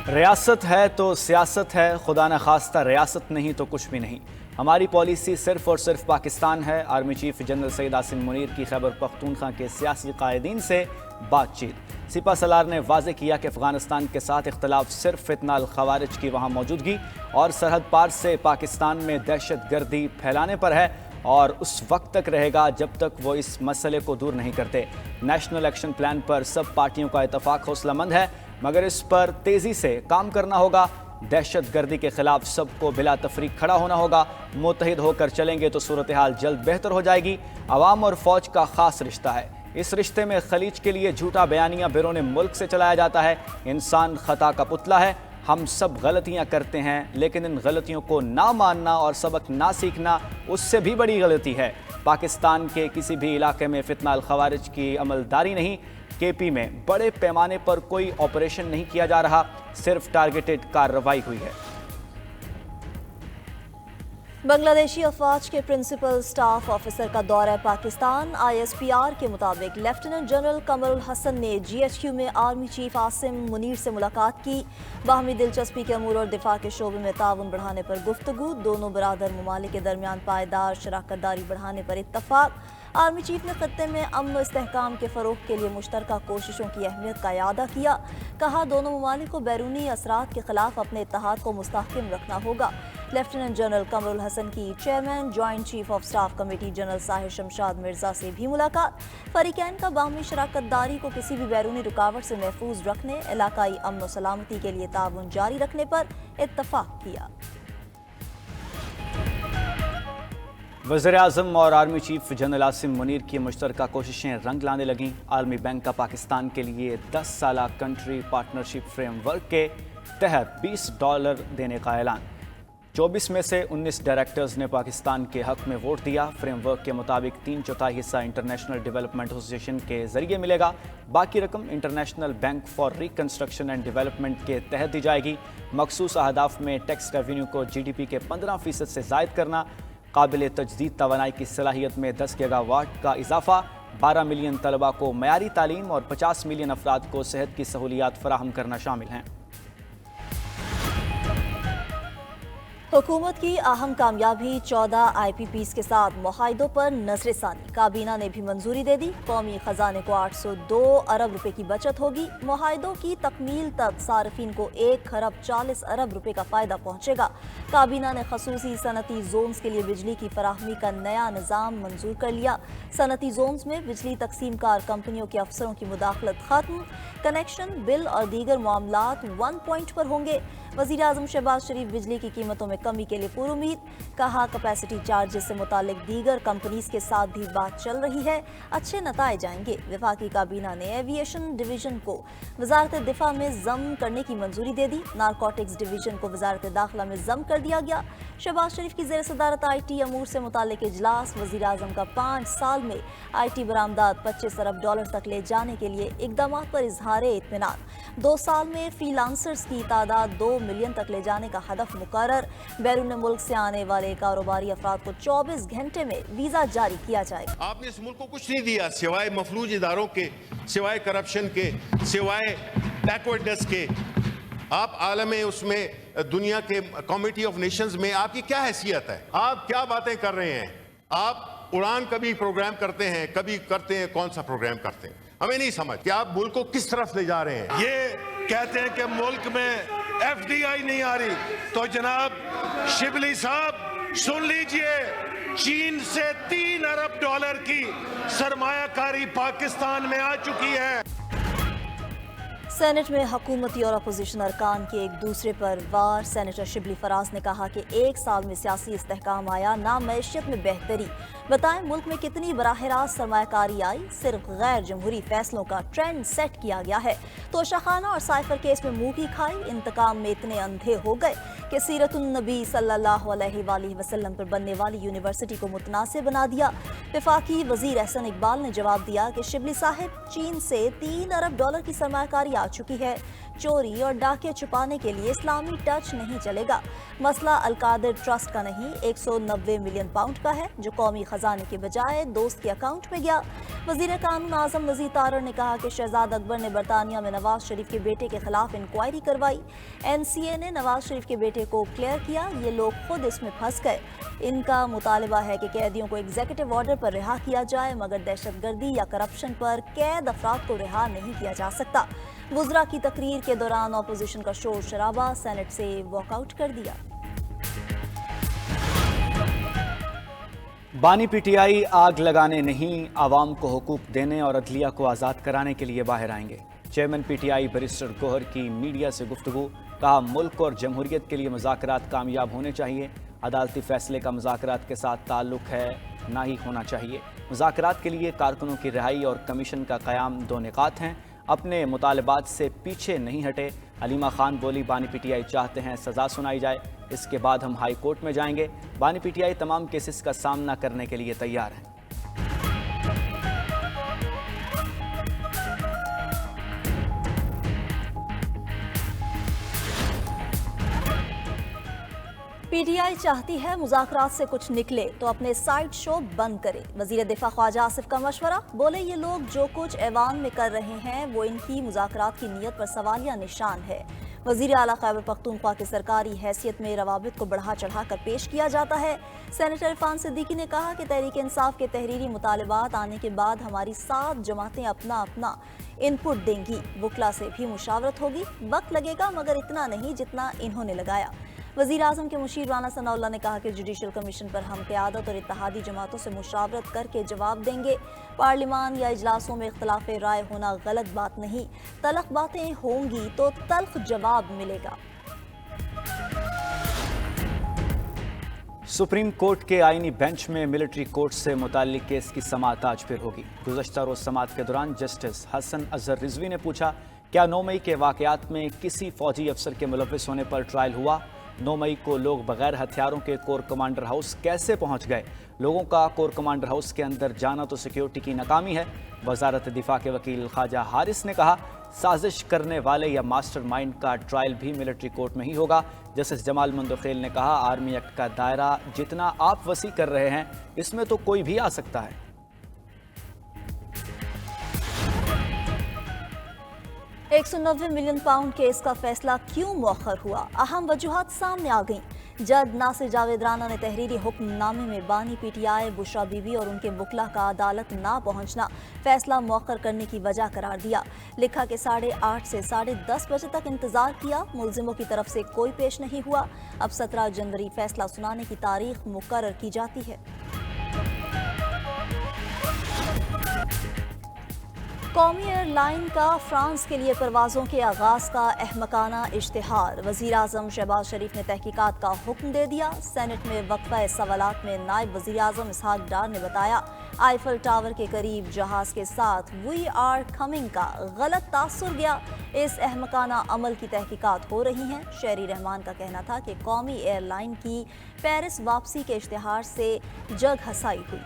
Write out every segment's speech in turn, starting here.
ریاست ہے تو سیاست ہے، خدا نہ خواستہ ریاست نہیں تو کچھ بھی نہیں۔ ہماری پالیسی صرف اور صرف پاکستان ہے۔ Army chief general Syed Asim Munir کی خیبر پختونخوا کے سیاسی قائدین سے بات چیت۔ سپہ سالار نے واضح کیا کہ افغانستان کے ساتھ اختلاف صرف فتنہ الخوارج کی وہاں موجودگی اور سرحد پار سے پاکستان میں دہشت گردی پھیلانے پر ہے، اور اس وقت تک رہے گا جب تک وہ اس مسئلے کو دور نہیں کرتے۔ نیشنل ایکشن پلان پر سب پارٹیوں کا اتفاق حوصلہ مند ہے، مگر اس پر تیزی سے کام کرنا ہوگا۔ دہشت گردی کے خلاف سب کو بلا تفریق کھڑا ہونا ہوگا۔ متحد ہو کر چلیں گے تو صورتحال جلد بہتر ہو جائے گی۔ عوام اور فوج کا خاص رشتہ ہے، اس رشتے میں خلیج کے لیے جھوٹا بیانیہ بیرون ملک سے چلایا جاتا ہے۔ انسان خطا کا پتلا ہے، ہم سب غلطیاں کرتے ہیں، لیکن ان غلطیوں کو نہ ماننا اور سبق نہ سیکھنا اس سے بھی بڑی غلطی ہے۔ پاکستان کے کسی بھی علاقے میں فتنہ الخوارج کی عملداری نہیں۔ کے پی میں بڑے پیمانے پر کوئی آپریشن نہیں کیا جا رہا، صرف ٹارگیٹڈ کارروائی ہوئی ہے۔ بنگلہ دیشی افواج کے پرنسپل سٹاف آفیسر کا دورہ Pakistan. I S P R کے مطابق لیفٹیننٹ جنرل قمر الحسن نے جی ایچ کیو میں آرمی چیف عاصم منیر سے ملاقات کی۔ باہمی دلچسپی کے امور اور دفاع کے شعبے میں تعاون بڑھانے پر گفتگو۔ دونوں برادر ممالک کے درمیان پائیدار شراکت داری بڑھانے پر اتفاق۔ آرمی چیف نے خطے میں امن و استحکام کے فروغ کے لیے مشترکہ کوششوں کی اہمیت کا اعادہ کیا۔ کہا دونوں ممالک کو بیرونی اثرات کے خلاف اپنے اتحاد کو مستحکم رکھنا ہوگا۔ لیفٹیننٹ جنرل قمر الحسن کی chairman joint chief of staff committee general Sahir Shamshad Mirza سے بھی ملاقات۔ فریقین کا باہمی شراکت داری کو کسی بھی بیرونی رکاوٹ سے محفوظ رکھنے، علاقائی امن و سلامتی کے لیے تعاون جاری رکھنے پر اتفاق کیا۔ وزیراعظم اور army chief general Asim Munir کی مشترکہ کوششیں رنگ لانے لگیں۔ عالمی بینک کا پاکستان کے لیے 10 سالہ کنٹری پارٹنرشپ فریم ورک کے تحت $20 دینے کا اعلان۔ 24 میں سے 19 ڈائریکٹرز نے پاکستان کے حق میں ووٹ دیا۔ فریم ورک کے مطابق 3/4 حصہ انٹرنیشنل ڈیولپمنٹ ایسوسی ایشن کے ذریعے ملے گا، باقی رقم international bank for reconstruction and development کے تحت دی جائے گی۔ مخصوص اہداف میں ٹیکس ریونیو کو GDP کے 15% سے زائد کرنا، قابل تجدید توانائی کی صلاحیت میں 10 گیگا واٹ کا اضافہ، 12 ملین طلبہ کو معیاری تعلیم اور 50 ملین افراد کو صحت کی سہولیات فراہم کرنا شامل ہیں۔ حکومت کی اہم کامیابی 14 آئی پی پیز کے ساتھ معاہدوں پر نظر ثانی۔ کابینہ نے بھی منظوری دے دی۔ قومی خزانے کو 802 ارب روپے کی بچت ہوگی۔ معاہدوں کی تکمیل تک صارفین کو 1.40 ارب روپے کا فائدہ پہنچے گا۔ کابینہ نے خصوصی صنعتی زونز کے لیے بجلی کی فراہمی کا نیا نظام منظور کر لیا۔ صنعتی زونز میں بجلی تقسیم کار کمپنیوں کے افسروں کی مداخلت ختم۔ کنیکشن، بل اور دیگر معاملات 1 پوائنٹ پر ہوں گے۔ وزیر اعظم شہباز شریف بجلی کی قیمتوں میں کمی کے لیے پر امید۔ کہا کیپیسٹی چارجز سے متعلق دیگر کمپنیز کے ساتھ بھی بات چل رہی ہے، اچھے نتائج آئیں گے۔ وفاقی کابینہ نے ایویشن ڈویژن کو وزارت دفاع میں ضم کرنے کی منظوری دے دی۔ نارکوٹکس ڈویژن کو وزارت داخلہ میں ضم کر دیا گیا۔ شہباز شریف کی زیر صدارت آئی ٹی امور سے متعلق اجلاس۔ وزیر اعظم کا 5 سال میں آئی ٹی برآمدات $25 ارب تک لے جانے کے لیے اقدامات پر اظہار اطمینان۔ 2 سال میں فری لانسرز کی تعداد 2 ملین تک لے جانے کا ہدف مقرر۔ بیرون ملک سے آنے والے کاروباری افراد کو 24 گھنٹے میں ویزا جاری کیا جائے گا۔ آپ نے اس ملک کو کچھ نہیں دیا سوائے مفلوج اداروں کے، سوائے کرپشن کے، سوائے بیکورڈنس کے۔ آپ عالم اس میں دنیا کے کمیٹی آف نیشنز میں آپ کی کیا حیثیت ہے؟ آپ کیا باتیں کر رہے ہیں؟ آپ اڑان کبھی پروگرام کرتے ہیں، کبھی کرتے ہیں، کون سا پروگرام کرتے ہیں؟ ہمیں نہیں سمجھ کہ آپ ملک کو کس طرف لے جا رہے ہیں۔ یہ کہتے ہیں کہ ملک میں ایف ڈی آئی نہیں آ رہی، تو جناب شبلی صاحب سن لیجئے، چین سے $3 ارب کی سرمایہ کاری پاکستان میں آ چکی ہے۔ سینٹ میں حکومتی اور اپوزیشن ارکان کے ایک دوسرے پر وار۔ سینیٹر شبلی فراز نے کہا کہ 1 سال میں سیاسی استحکام آیا، نہ معیشت میں بہتری۔ بتائیں ملک میں کتنی براہ راست سرمایہ کاری آئی؟ صرف غیر جمہوری فیصلوں کا ٹرینڈ سیٹ کیا گیا ہے۔ توشہ خانہ اور سائفر کیس میں منہ کی کھائی، انتقام میں اتنے اندھے ہو گئے کہ سیرت النبی صلی اللہ علیہ وآلہ وسلم پر بننے والی یونیورسٹی کو متنازع بنا دیا۔ وفاقی وزیر احسن اقبال نے جواب دیا کہ شبلی صاحب چین سے $3 ارب کی سرمایہ کاری آ चुकी है। चोरी और डाके छुपाने के लिए इस्लामी टच नहीं चलेगा। मसला अलकादिर ट्रस्ट का नहीं, 190 मिलियन पाउंड का है जो कौमी खजाने के बजाय दोस्त के अकाउंट में गया। वजीर कानून आजम नजीर तारड़ ने कहा कि शहजाद अकबर ने बरतानिया में नवाज शरीफ के बेटे के खिलाफ इंक्वायरी करवाई। NCA ने नवाज शरीफ के बेटे को क्लियर किया, ये लोग खुद इसमें फंस गए। इनका मुतालबा है कि कैदियों को एग्जीक्यूटिव ऑर्डर पर रिहा किया जाए, मगर दहशतगर्दी या करप्शन पर कैद अफराद को रिहा नहीं किया जा सकता। वुज़रा की तकरीर के दौरान अपोजिशन का शोर शराबा, सेनेट से वॉकआउट कर दिया। बानी PTI आग लगाने नहीं, आवाम को हुकूक देने और अदलिया को आज़ाद कराने के लिए बाहर आएंगे। चेयरमैन PTI बैरिस्टर गौहर की मीडिया से गुफ्तगू, कहा मुल्क और जमहूरियत के लिए मुज़ाकरात कामयाब होने चाहिए। अदालती फैसले का मुज़ाकरात के साथ ताल्लुक है, ना ही होना चाहिए। मुज़ाकरात के लिए कारकुनों की रिहाई और कमीशन का क़याम दो निकात हैं। अपने मुतालबात से पीछे नहीं हटे। अलीमा खान बोली, बानी PTI चाहते हैं सज़ा सुनाई जाए, इसके बाद हम हाई कोर्ट में जाएंगे। बानी PTI तमाम केसेस का सामना करने के लिए तैयार है। PTI चाहती है मुज़ाकरात से कुछ निकले तो अपने साइड शो बंद करे। वज़ीर दिफा ख्वाजा आसिफ का मशवरा, बोले ये लोग जो कुछ ऐवान में कर रहे हैं वो इनकी मुज़ाकरात की नीयत पर सवालिया निशान है। वज़ीर आला खैबर पख्तूनख्वा की सरकारी हैसियत में रवाबित को बढ़ा चढ़ा कर पेश किया जाता है। सेनेटर इरफान सिद्दीकी ने कहा कि तहरीक इंसाफ के तहरीरी मुतालबात आने के बाद हमारी 7 जमातें अपना अपना इनपुट देंगी। वकला से भी मुशावरत होगी, वक्त लगेगा मगर इतना नहीं जितना इन्होंने लगाया। वज़ीर आज़म के मुशीर राना सनाउल्लाह ने कहा कि जुडिशल कमीशन पर हम क़यादत और इत्तेहादी जमातों से मुशावरत करके जवाब देंगे। पार्लिमान या इजलासों में इख्तलाफ राय होना गलत बात नहीं, तल्ख बातें होंगी तो तल्ख जवाब मिलेगा। सुप्रीम कोर्ट के आईनी बेंच में मिलिट्री कोर्ट से मुताल्लिक केस की समाअत आज फिर होगी। गुज़श्ता रोज़ समाअत के दौरान जस्टिस हसन अजहर रिजवी ने पूछा, क्या 9 मई के वाक़यात में किसी फौजी अफसर के मुलव्विस होने पर ट्रायल हुआ? 9 मई को लोग बगैर हथियारों के कोर कमांडर हाउस कैसे पहुंच गए? लोगों का कोर कमांडर हाउस के अंदर जाना तो सिक्योरिटी की नाकामी है। वजारत दिफा के वकील ख्वाजा हारिस ने कहा, साजिश करने वाले या मास्टर माइंड का ट्रायल भी मिलिट्री कोर्ट में ही होगा। जस्टिस जमाल मुंदखेल ने कहा, आर्मी एक्ट का दायरा जितना आप वसी कर रहे हैं, इसमें तो कोई भी आ सकता है। 190 मिलियन पाउंड केस का फैसला क्यों मौखर हुआ? अहम वजूहात सामने आ गईं। जज नासिर जावेद राना ने तहरीरी हुक्मनामे में बानी PTI, बुशरा बीबी और उनके वकला का अदालत ना पहुंचना फैसला मौखर करने की वजह करार दिया। लिखा कि 8:30 से 10:30 बजे तक इंतजार किया, मुलजिमों की तरफ से कोई पेश नहीं हुआ। अब 17 जनवरी फैसला सुनाने की तारीख मुकर्रर की जाती है। कौमी एयरलाइन का फ्रांस के लिए परवाज़ों के आगाज़ का अहमकाना इश्तिहार। वज़ीर आज़म शहबाज शरीफ ने तहकीकात का हुक्म दे दिया। सेनेट में वक्फ़ा सवालात में नायब वज़ीर आज़म इसहाक डार ने बताया, आईफल टावर के करीब जहाज़ के साथ वी आर कमिंग का गलत तासुर गया। इस अहमकाना अमल की तहकीकात हो रही हैं। शहरी रहमान का कहना था कि कौमी एयरलाइन की पेरिस वापसी के इश्तिहार से जग हसाई हुई।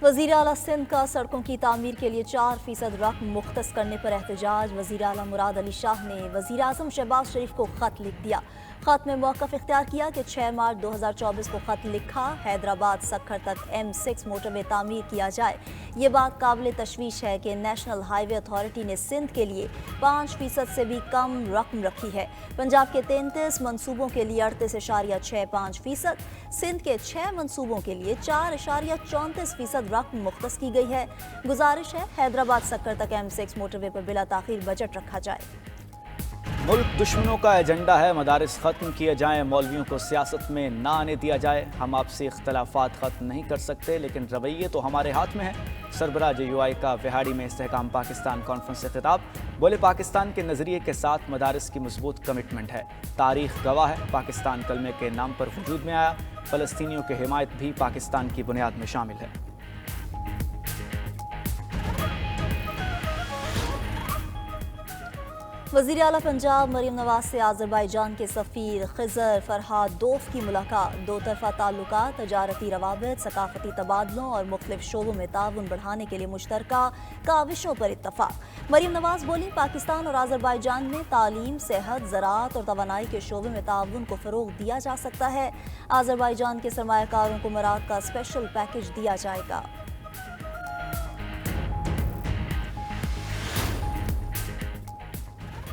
वज़ीर आला सिंध का सड़कों की तामीर के लिए 4% रकम मुख्तस करने पर एहतजाज। वज़ीर आला मुराद अली शाह ने वज़ीर आज़म शहबाज शरीफ को ख़त लिख दिया। ख़त में मौक़िफ़ इख्तियार किया कि 6 मार्च 2024 को ख़त लिखा, हैदराबाद सखर तक M6 मोटरवे तामीर किया जाए। ये बात काबिल तशवीश है कि नेशनल हाईवे अथॉरिटी ने सिंध के लिए 5% से भी कम रकम रखी है। पंजाब के 33 मनसूबों के लिए 38.65%, सिंध के 6 मनसूबों के लिए 4.34% रकम मुख्तस की गई है। गुजारिश है हैदराबाद सखर तक M6 मोटरवे पर बिला ताखीर बजट रखा जाए। मुल्क दुश्मनों का एजेंडा है, मदारिस ख़त्म किए जाएं, मौलवियों को सियासत में ना आने दिया जाए। हम आपसे इख्तलाफात ख़त्म नहीं कर सकते, लेकिन रवैये तो हमारे हाथ में है। सरबराह JUI का विहाड़ी में इस्तेहकाम पाकिस्तान कॉन्फ्रेंस से खिताब, बोले पाकिस्तान के नज़रिए के साथ मदारिस की मजबूत कमिटमेंट है। तारीख गवाह है, पाकिस्तान कलमे के नाम पर वजूद में आया। फ़लस्तीनियों की हिमायत भी पाकिस्तान की बुनियाद में शामिल है। वज़ीर आला पंजाब मरीम नवाज से आज़रबाईजान के सफ़ीर खिज़र फरहादोफ की मुलाकात। दो तरफ़ा ताल्लुकात, तजारती रवाबित, सकाफ़ती तबादलों और मुख्तलिफ शोबों में ताउन बढ़ाने के लिए मुश्तरका काविशों पर इत्तफ़ाक़। मरीम नवाज बोली, पाकिस्तान और आज़रबाईजान में तालीम, सेहत, ज़राअत और तवानाई के शोबे में ताउन को फ़रोग़ दिया जा सकता है। आज़रबाईजान के सरमायाकारों को मराद का स्पेशल पैकेज दिया जाएगा।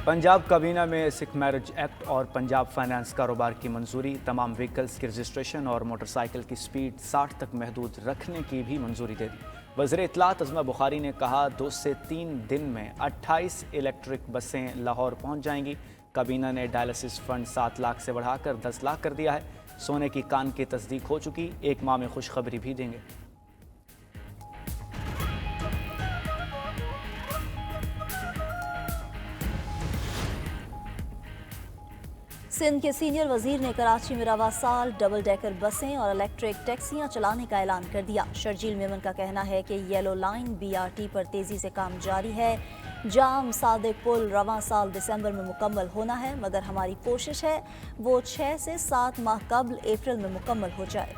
पंजाब काबीना में सिख मैरिज एक्ट और पंजाब फाइनेंस कारोबार की मंजूरी। तमाम व्हीकल्स की रजिस्ट्रेशन और मोटरसाइकिल की स्पीड 60 तक महदूद रखने की भी मंजूरी दे दी। वज़ीर इत्तलात अज़मा बुखारी ने कहा, 2 से 3 दिन में 28 इलेक्ट्रिक बसें लाहौर पहुंच जाएंगी। काबीना ने डायलिसिस फंड 7 लाख से बढ़ाकर 10 लाख कर दिया है। सोने की कान की तस्दीक हो चुकी, 1 माह में खुशखबरी भी देंगे। सिंध के सीनियर वजीर ने कराची में रवा साल डबल डेकर बसें और इलेक्ट्रिक टैक्सियां चलाने का ऐलान कर दिया। शर्जील मेमन का कहना है कि येलो लाइन BRT पर तेजी से काम जारी है। जाम सादिक पुल रवा साल दिसंबर में मुकम्मल होना है, मगर हमारी कोशिश है वो 6 से 7 माह कबल अप्रैल में मुकम्मल हो जाए।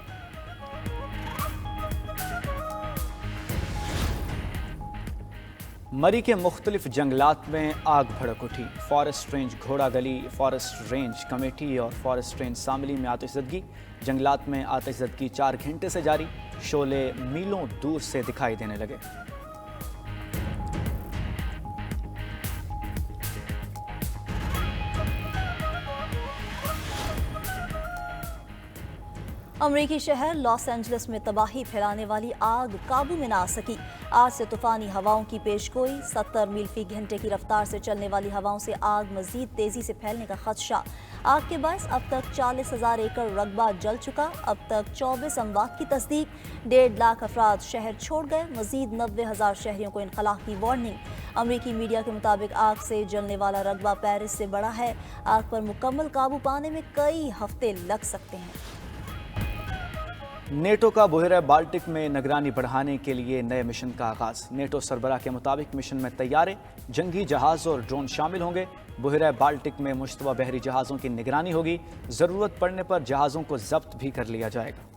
मरी के मुख्तलिफ जंगलात में आग भड़क उठी। फॉरेस्ट रेंज घोड़ा गली, फॉरेस्ट रेंज कमेटी और फॉरेस्ट रेंज शामिली में आतिशज़दगी। जंगलात में आतिशज़दगी 4 घंटे से जारी, शोले मीलों दूर से दिखाई देने लगे। अमरीकी शहर लॉस एंजलिस में तबाही फैलाने वाली आग काबू में न आ सकी। आज से तूफानी हवाओं की पेशगोई। 70 मील फी घंटे की रफ्तार से चलने वाली हवाओं से आग मजीद तेजी से फैलने का खदशा। आग के बायस अब तक 40,000 एकड़ रकबा जल चुका। अब तक 24 अमवात की तस्दीक। 1.5 लाख अफराद शहर छोड़ गए। मजीद 90,000 शहरियों को इनखला की वार्निंग। अमरीकी मीडिया के मुताबिक आग से जलने वाला रकबा पेरिस से बड़ा है। आग पर मुकम्मल काबू पाने में कई हफ्ते लग सकते हैं। नेटो का बहरे बाल्टिक में निगरानी बढ़ाने के लिए नए मिशन का आगाज। नेटो सरबराह के मुताबिक मिशन में तैयारे, जंगी जहाज और ड्रोन शामिल होंगे। बहरे बाल्टिक में मुश्तबा बहरी जहाज़ों की निगरानी होगी। ज़रूरत पड़ने पर जहाज़ों को जब्त भी कर लिया जाएगा।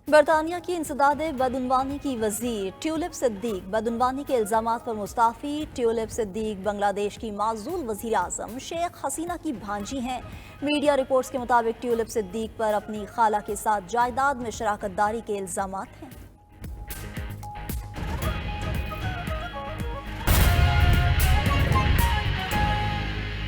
बरतानिया की इंसदादे बदउनवानी की वजीर ट्यूलिप सिद्दीक बदउनवानी के इल्जामात पर मुस्ताफ़ी। ट्यूलिप सिद्दीक बांग्लादेश की माजूल वज़ीर आज़म शेख हसीना की भांजी हैं। मीडिया रिपोर्ट्स के मुताबिक ट्यूलिप सिद्दीक पर अपनी खाला के साथ जायदाद में शराकत दारी के इल्जामात हैं।